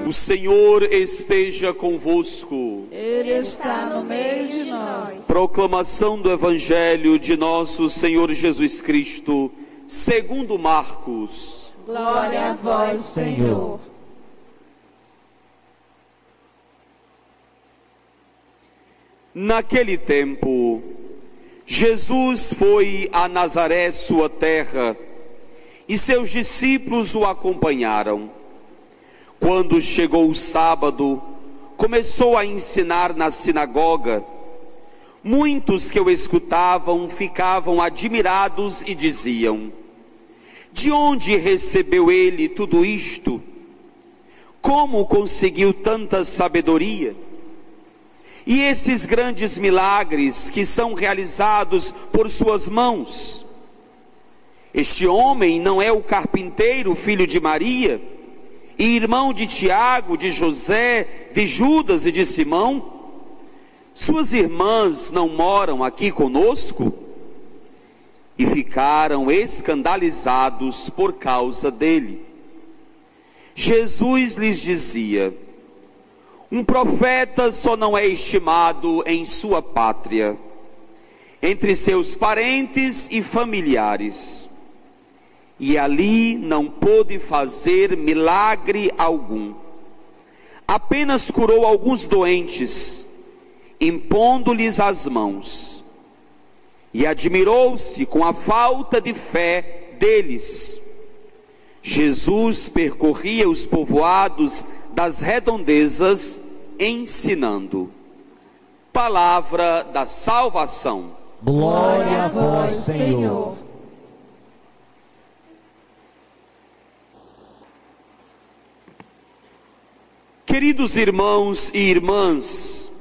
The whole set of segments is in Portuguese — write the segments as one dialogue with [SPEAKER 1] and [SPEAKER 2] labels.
[SPEAKER 1] O Senhor esteja convosco.
[SPEAKER 2] Ele está no meio de nós.
[SPEAKER 1] Proclamação do Evangelho de nosso Senhor Jesus Cristo, segundo Marcos.
[SPEAKER 2] Glória a vós, Senhor.
[SPEAKER 1] Naquele tempo, Jesus foi a Nazaré, sua terra, e seus discípulos o acompanharam. Quando chegou o sábado, começou a ensinar na sinagoga. Muitos que o escutavam ficavam admirados e diziam: de onde recebeu ele tudo isto? Como conseguiu tanta sabedoria? E esses grandes milagres que são realizados por suas mãos? Este homem não é o carpinteiro, filho de Maria, e irmão de Tiago, de José, de Judas e de Simão? Suas irmãs não moram aqui conosco? E ficaram escandalizados por causa dele. Jesus lhes dizia: um profeta só não é estimado em sua pátria, entre seus parentes e familiares. E ali não pôde fazer milagre algum. Apenas curou alguns doentes, impondo-lhes as mãos. E admirou-se com a falta de fé deles. Jesus percorria os povoados das redondezas, ensinando. Palavra da salvação.
[SPEAKER 2] Glória a vós, Senhor.
[SPEAKER 1] Queridos irmãos e irmãs,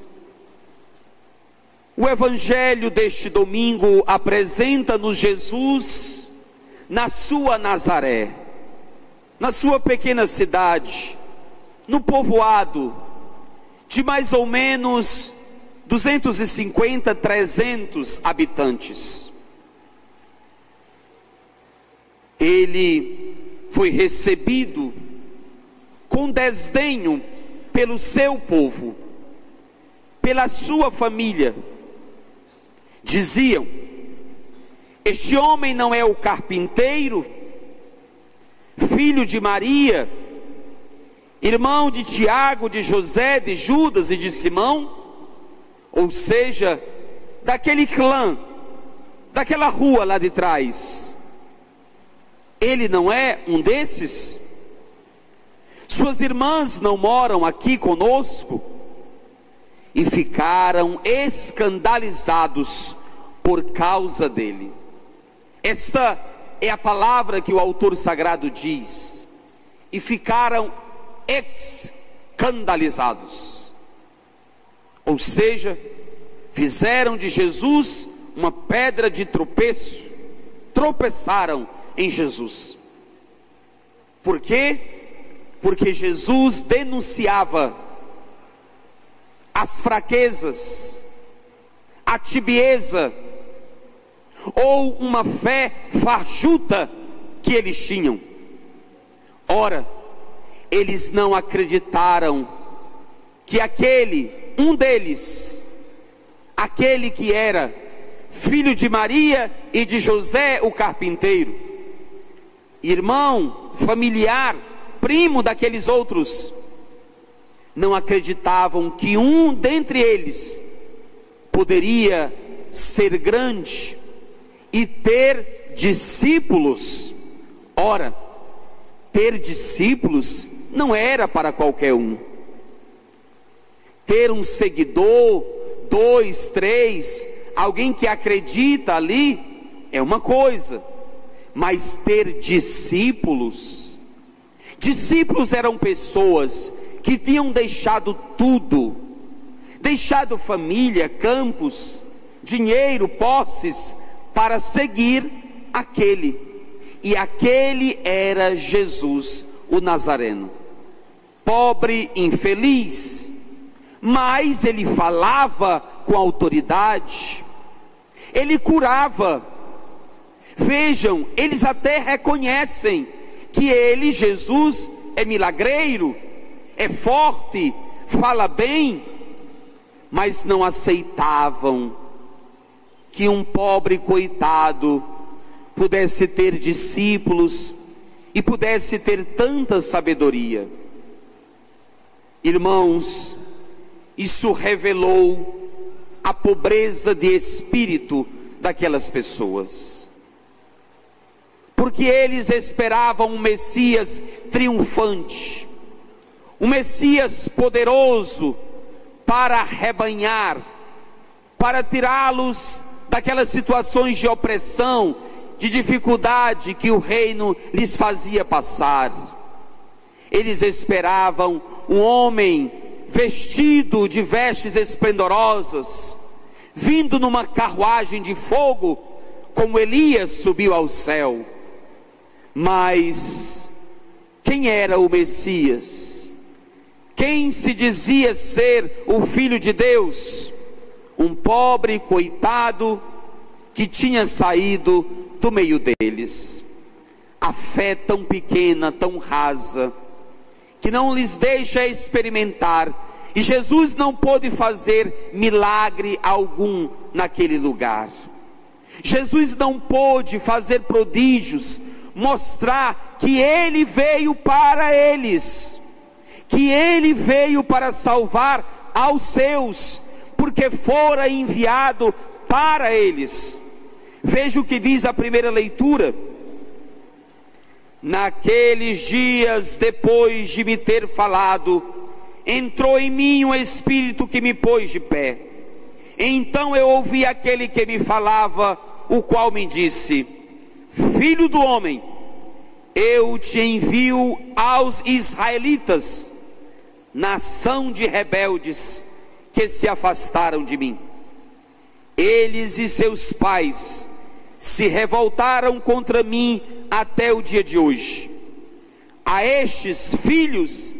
[SPEAKER 1] o Evangelho deste domingo apresenta-nos Jesus na sua Nazaré, na sua pequena cidade, no povoado de mais ou menos 250, 300 habitantes. Ele foi recebido com desdenho pelo seu povo, pela sua família. Diziam: este homem não é o carpinteiro, filho de Maria, irmão de Tiago, de José, de Judas e de Simão? Ou seja, daquele clã, daquela rua lá de trás. Ele não é um desses? Suas irmãs não moram aqui conosco? E ficaram escandalizados por causa dele. Esta é a palavra que o autor sagrado diz. E ficaram escandalizados. Ou seja, fizeram de Jesus uma pedra de tropeço. Tropeçaram em Jesus. Por quê? Porque Jesus denunciava as fraquezas, a tibieza, ou uma fé fajuta que eles tinham. Ora, eles não acreditaram que um deles, aquele que era filho de Maria e de José o carpinteiro, irmão, familiar, primo daqueles outros, não acreditavam que um dentre eles poderia ser grande e ter discípulos. Ora, ter discípulos não era para qualquer um. Ter um seguidor, 2, 3, alguém que acredita ali, é uma coisa, mas ter discípulos eram pessoas que tinham deixado tudo, deixado família, campos, dinheiro, posses, para seguir aquele. E aquele era Jesus, o Nazareno. Pobre, infeliz, mas ele falava com autoridade, ele curava. Vejam, eles até reconhecem que ele, Jesus, é milagreiro, é forte, fala bem, mas não aceitavam que um pobre coitado pudesse ter discípulos e pudesse ter tanta sabedoria. Irmãos, isso revelou a pobreza de espírito daquelas pessoas, porque eles esperavam um Messias triunfante, um Messias poderoso para arrebanhar, para tirá-los daquelas situações de opressão, de dificuldade que o reino lhes fazia passar. Eles esperavam um homem vestido de vestes esplendorosas, vindo numa carruagem de fogo, como Elias subiu ao céu. Mas quem era o Messias? Quem se dizia ser o Filho de Deus? Um pobre coitado que tinha saído do meio deles. A fé tão pequena, tão rasa, que não lhes deixa experimentar, e Jesus não pôde fazer milagre algum naquele lugar. Jesus não pôde fazer prodígios, mostrar que Ele veio para eles, que Ele veio para salvar aos seus, porque fora enviado para eles. Veja o que diz a primeira leitura: naqueles dias, depois de me ter falado, entrou em mim um espírito que me pôs de pé. Então eu ouvi aquele que me falava, o qual me disse: Filho do homem, eu te envio aos israelitas, nação de rebeldes que se afastaram de mim. Eles e seus pais se revoltaram contra mim até o dia de hoje. A estes filhos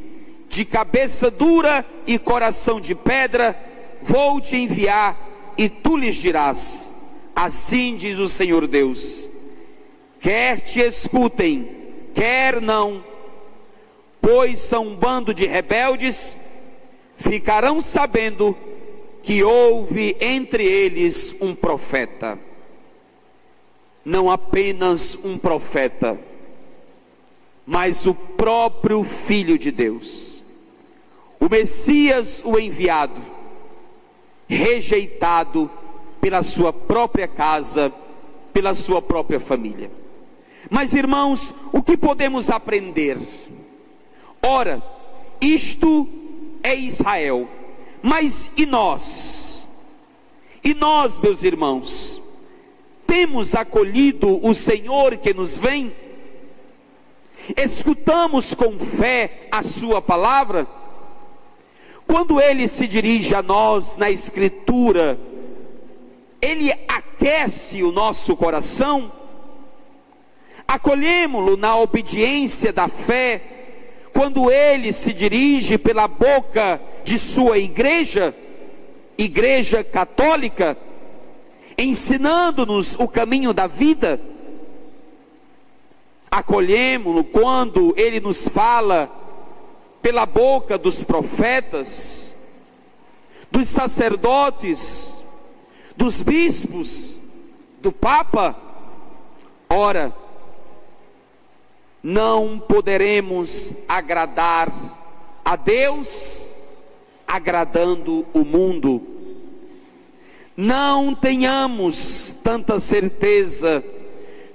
[SPEAKER 1] de cabeça dura e coração de pedra vou te enviar, e tu lhes dirás: assim diz o Senhor Deus, quer te escutem, quer não, pois são um bando de rebeldes, ficarão sabendo que houve entre eles um profeta. Não apenas um profeta, mas o próprio Filho de Deus, o Messias, o enviado, rejeitado pela sua própria casa, pela sua própria família. Mas, irmãos, o que podemos aprender? Ora, isto é Israel, mas e nós? E nós, meus irmãos, temos acolhido o Senhor que nos vem? Escutamos com fé a sua palavra? Quando Ele se dirige a nós na Escritura, Ele aquece o nosso coração? Acolhemo-lo na obediência da fé, quando Ele se dirige pela boca de sua igreja, Igreja Católica, ensinando-nos o caminho da vida? Acolhemo-lo quando Ele nos fala pela boca dos profetas, dos sacerdotes, dos bispos, do Papa? Ora, não poderemos agradar a Deus agradando o mundo. Não tenhamos tanta certeza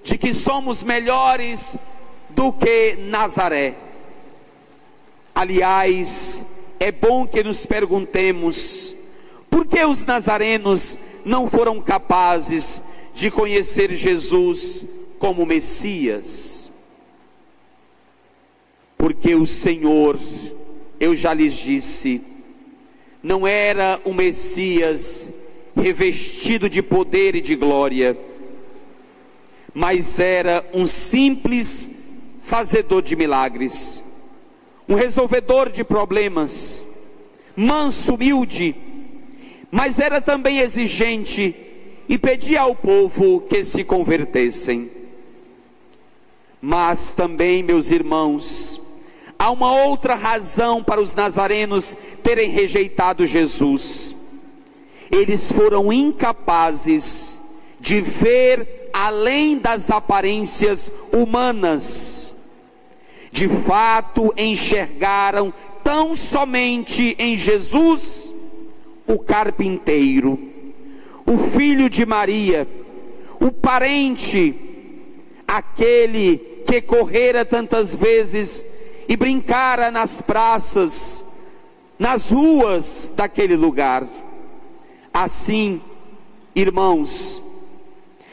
[SPEAKER 1] de que somos melhores do que Nazaré. Aliás, é bom que nos perguntemos: por que os nazarenos não foram capazes de conhecer Jesus como Messias? Porque o Senhor, eu já lhes disse, não era um Messias revestido de poder e de glória, mas era um simples fazedor de milagres, um resolvedor de problemas, manso, humilde, mas era também exigente e pedia ao povo que se convertessem. Mas também, meus irmãos, há uma outra razão para os nazarenos terem rejeitado Jesus. Eles foram incapazes de ver além das aparências humanas. De fato, enxergaram tão somente em Jesus o carpinteiro, o filho de Maria, o parente, aquele que correra tantas vezes e brincara nas praças, nas ruas daquele lugar. Assim, irmãos,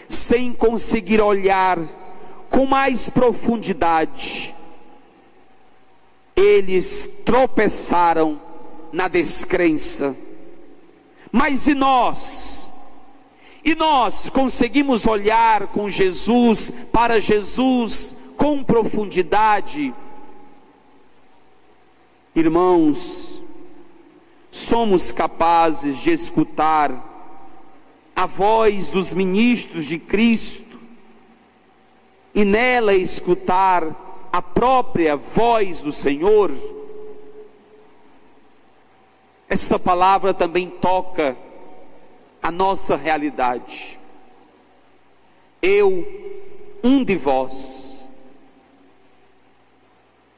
[SPEAKER 1] sem conseguir olhar com mais profundidade, eles tropeçaram na descrença. Mas e nós? E nós conseguimos olhar com Jesus, para Jesus, com profundidade? Irmãos, somos capazes de escutar a voz dos ministros de Cristo e nela escutar a própria voz do Senhor? Esta palavra também toca a nossa realidade. Eu, um de vós,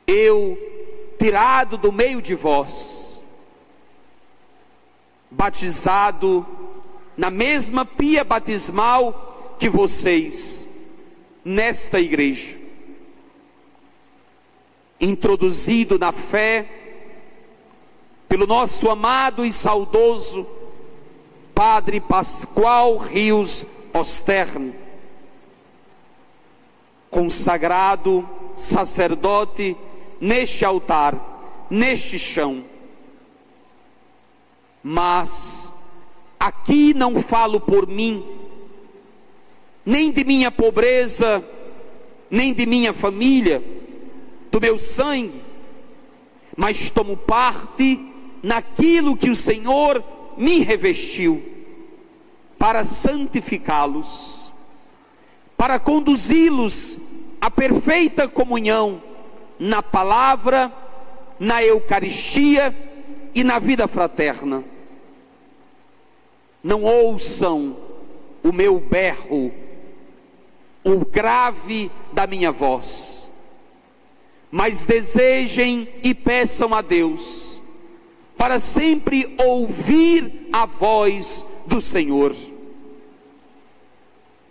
[SPEAKER 1] eu, tirado do meio de vós, batizado na mesma pia batismal que vocês, nesta igreja, introduzido na fé pelo nosso amado e saudoso Padre Pascoal Rios Ostern, consagrado sacerdote neste altar, neste chão. Mas aqui não falo por mim, nem de minha pobreza, nem de minha família, do meu sangue, mas tomo parte naquilo que o Senhor me revestiu, para santificá-los, para conduzi-los à perfeita comunhão na palavra, na Eucaristia e na vida fraterna. Não ouçam o meu berro, o grave da minha voz, mas desejem e peçam a Deus para sempre ouvir a voz do Senhor,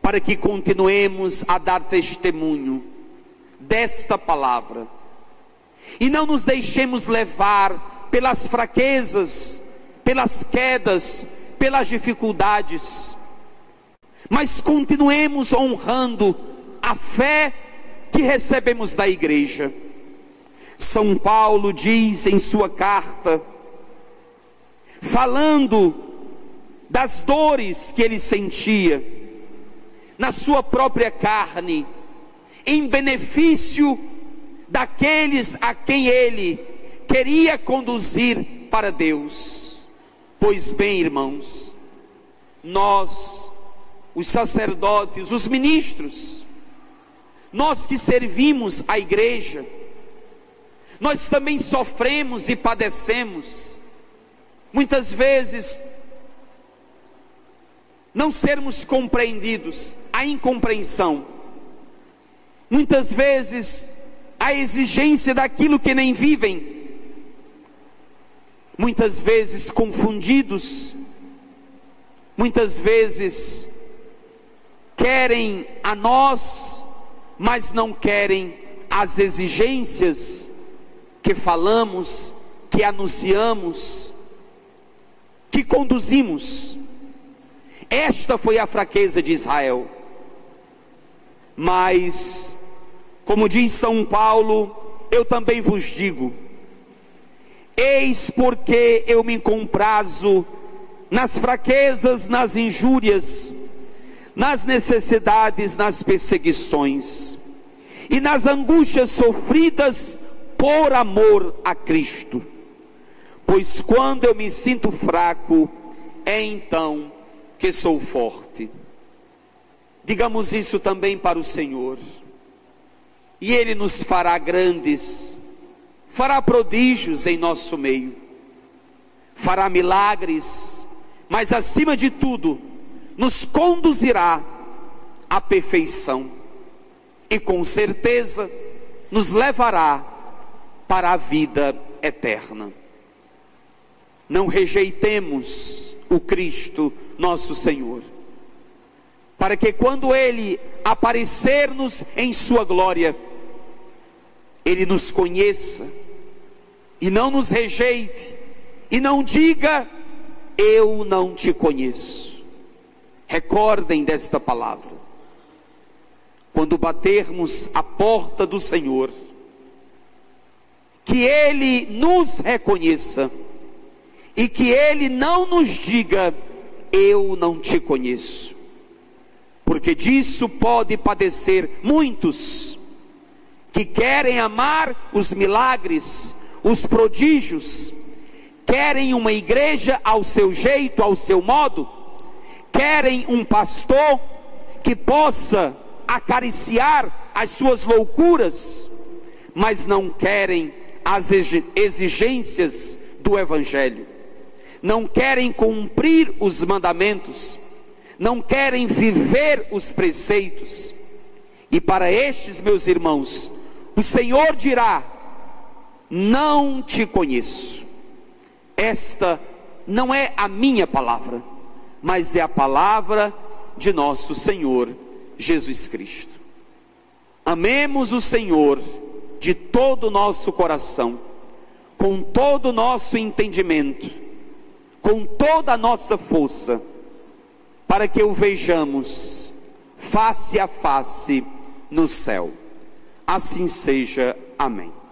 [SPEAKER 1] para que continuemos a dar testemunho desta palavra e não nos deixemos levar pelas fraquezas, pelas quedas, pelas dificuldades, mas continuemos honrando a fé que recebemos da igreja. São Paulo diz em sua carta, falando das dores que ele sentia na sua própria carne, em benefício daqueles a quem ele queria conduzir para Deus. Pois bem, irmãos, nós, os sacerdotes, os ministros, nós que servimos a igreja, nós também sofremos e padecemos, muitas vezes, não sermos compreendidos, a incompreensão, muitas vezes, a exigência daquilo que nem vivem, muitas vezes confundidos, muitas vezes querem a nós, mas não querem as exigências que falamos, que anunciamos, que conduzimos. Esta foi a fraqueza de Israel. Mas, como diz São Paulo, eu também vos digo: eis porque eu me comprazo nas fraquezas, nas injúrias, nas necessidades, nas perseguições e nas angústias sofridas por amor a Cristo. Pois quando eu me sinto fraco, é então que sou forte. Digamos isso também para o Senhor, e Ele nos fará grandes, fará prodígios em nosso meio, fará milagres, mas acima de tudo, nos conduzirá à perfeição e com certeza nos levará para a vida eterna. Não rejeitemos o Cristo nosso Senhor, para que quando Ele aparecer-nos em sua glória, Ele nos conheça e não nos rejeite e não diga: eu não te conheço. Recordem desta palavra. Quando batermos a porta do Senhor, que Ele nos reconheça e que Ele não nos diga: eu não te conheço, porque disso pode padecer muitos que querem amar os milagres, os prodígios, querem uma igreja ao seu jeito, ao seu modo, querem um pastor que possa acariciar as suas loucuras, mas não querem as exigências do Evangelho, não querem cumprir os mandamentos, não querem viver os preceitos. E para estes, meus irmãos, o Senhor dirá: não te conheço. Esta não é a minha palavra, mas é a palavra de nosso Senhor Jesus Cristo. Amemos o Senhor de todo o nosso coração, com todo o nosso entendimento, com toda a nossa força, para que o vejamos face a face no céu. Assim seja. Amém.